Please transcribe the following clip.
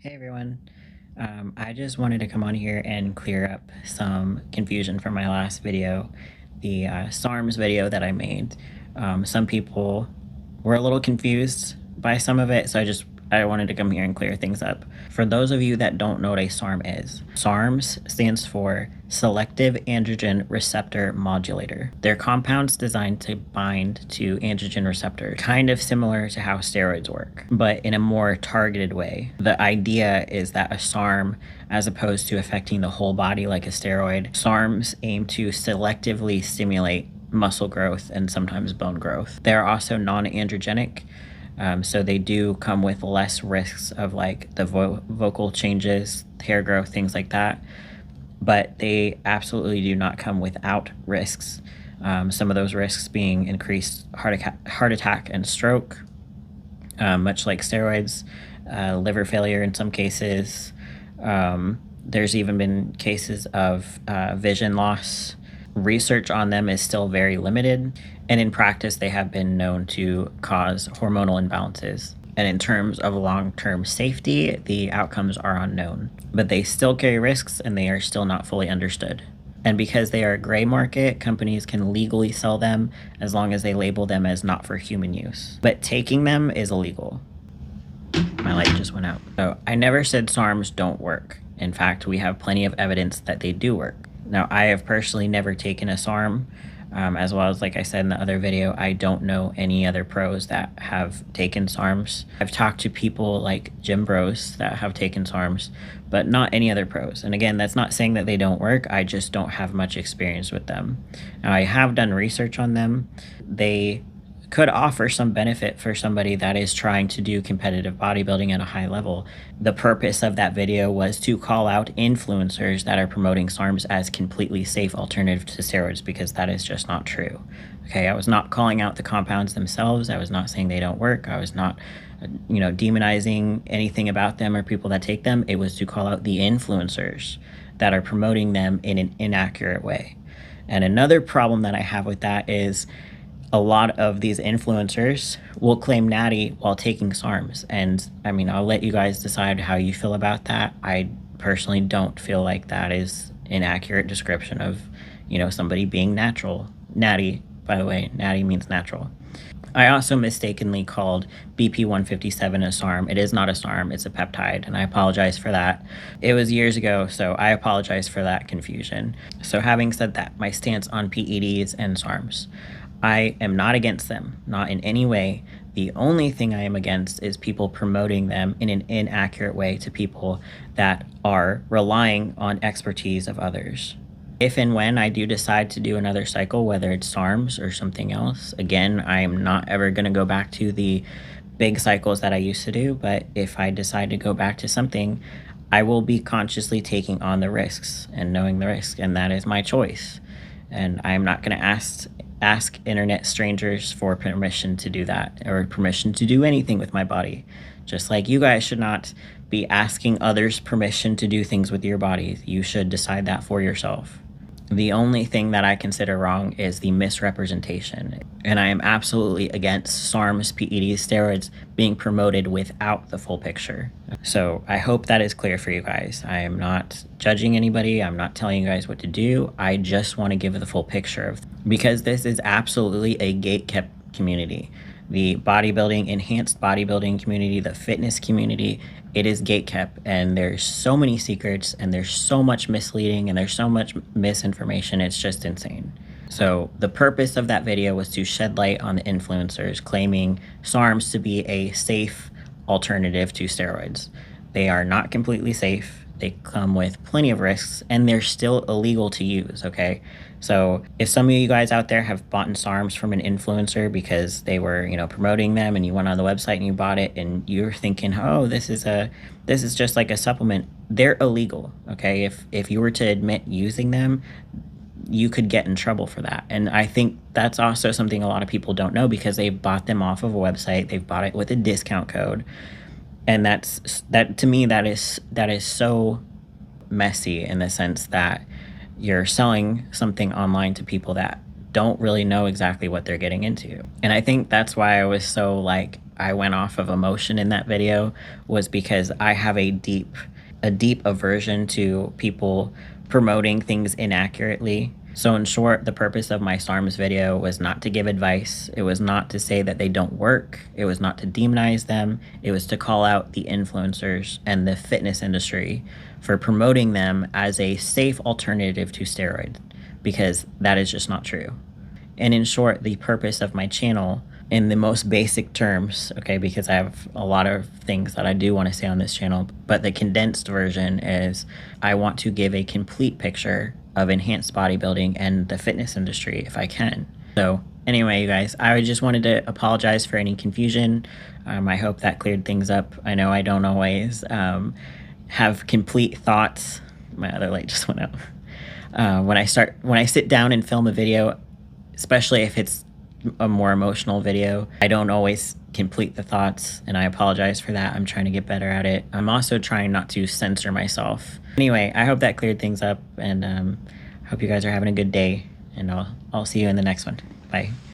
Hey everyone. I just wanted to come on here and clear up some confusion from my last video, the SARMs video that I made. Some people were a little confused by some of it, so I wanted to come here and clear things up. For those of you that don't know what a SARM is, SARMs stands for Selective Androgen Receptor Modulator. They're compounds designed to bind to androgen receptor, kind of similar to how steroids work, but in a more targeted way. The idea is that a SARM, as opposed to affecting the whole body like a steroid, SARMs aim to selectively stimulate muscle growth and sometimes bone growth. They're also non-androgenic, so they do come with less risks of like the vocal changes, hair growth, things like that. But they absolutely do not come without risks. Some of those risks being increased heart attack and stroke, much like steroids, liver failure in some cases. There's even been cases of vision loss. Research on them is still very limited, and in practice they have been known to cause hormonal imbalances. And in terms of long-term safety, the outcomes are unknown, but they still carry risks and they are still not fully understood. And because they are a gray market, companies can legally sell them as long as they label them as not for human use. But taking them is illegal. My light just went out. So I never said SARMs don't work. In fact, we have plenty of evidence that they do work. Now, I have personally never taken a SARM, as well as, like I said in the other video, I don't know any other pros that have taken SARMs. I've talked to people like gym bros that have taken SARMs, but not any other pros. And again, that's not saying that they don't work. I just don't have much experience with them. Now, I have done research on them. They could offer some benefit for somebody that is trying to do competitive bodybuilding at a high level. The purpose of that video was to call out influencers that are promoting SARMs as completely safe alternative to steroids, because that is just not true. Okay, I was not calling out the compounds themselves. I was not saying they don't work. I was not, demonizing anything about them or people that take them. It was to call out the influencers that are promoting them in an inaccurate way. And another problem that I have with that is a lot of these influencers will claim natty while taking SARMs. And I mean, I'll let you guys decide how you feel about that. I personally don't feel like that is an accurate description of, somebody being natural. Natty, by the way, natty means natural. I also mistakenly called BP157 a SARM. It is not a SARM, it's a peptide, and I apologize for that. It was years ago, so I apologize for that confusion. So having said that, my stance on PEDs and SARMs. I am not against them, not in any way. The only thing I am against is people promoting them in an inaccurate way to people that are relying on expertise of others. If and when I do decide to do another cycle, whether it's SARMs or something else, again, I am not ever going to go back to the big cycles that I used to do, but if I decide to go back to something, I will be consciously taking on the risks and knowing the risk, and that is my choice. And I am not going to ask internet strangers for permission to do that, or permission to do anything with my body. Just like you guys should not be asking others permission to do things with your body. You should decide that for yourself. The only thing that I consider wrong is the misrepresentation. And I am absolutely against SARMs, PEDs, steroids being promoted without the full picture. So I hope that is clear for you guys. I am not judging anybody. I'm not telling you guys what to do. I just want to give the full picture because this is absolutely a gatekept community. The bodybuilding, enhanced bodybuilding community, the fitness community, it is gatekept, and there's so many secrets, and there's so much misleading, and there's so much misinformation. It's just insane. So the purpose of that video was to shed light on the influencers claiming SARMs to be a safe alternative to steroids. They are not completely safe. They come with plenty of risks, and they're still illegal to use, okay? So if some of you guys out there have bought SARMs from an influencer because they were, promoting them, and you went on the website and you bought it and you're thinking, oh, this is just like a supplement, they're illegal, okay? If you were to admit using them, you could get in trouble for that. And I think that's also something a lot of people don't know, because they bought them off of a website, they've bought it with a discount code. And that to me, that is so messy, in the sense that you're selling something online to people that don't really know exactly what they're getting into. And I think that's why I was so I went off of emotion in that video was because I have a deep aversion to people promoting things inaccurately. So in short, the purpose of my SARMs video was not to give advice. It was not to say that they don't work. It was not to demonize them. It was to call out the influencers and the fitness industry for promoting them as a safe alternative to steroids, because that is just not true. And in short, the purpose of my channel in the most basic terms, okay, because I have a lot of things that I do want to say on this channel, but the condensed version is I want to give a complete picture of enhanced bodybuilding and the fitness industry if I can. So anyway, you guys, I just wanted to apologize for any confusion. I hope that cleared things up. I know I don't always have complete thoughts. My other light just went out. When I sit down and film a video, especially if it's a more emotional video, I don't always complete the thoughts, and I apologize for that. I'm trying to get better at it. I'm also trying not to censor myself. Anyway, I hope that cleared things up, and hope you guys are having a good day, and I'll see you in the next one. Bye.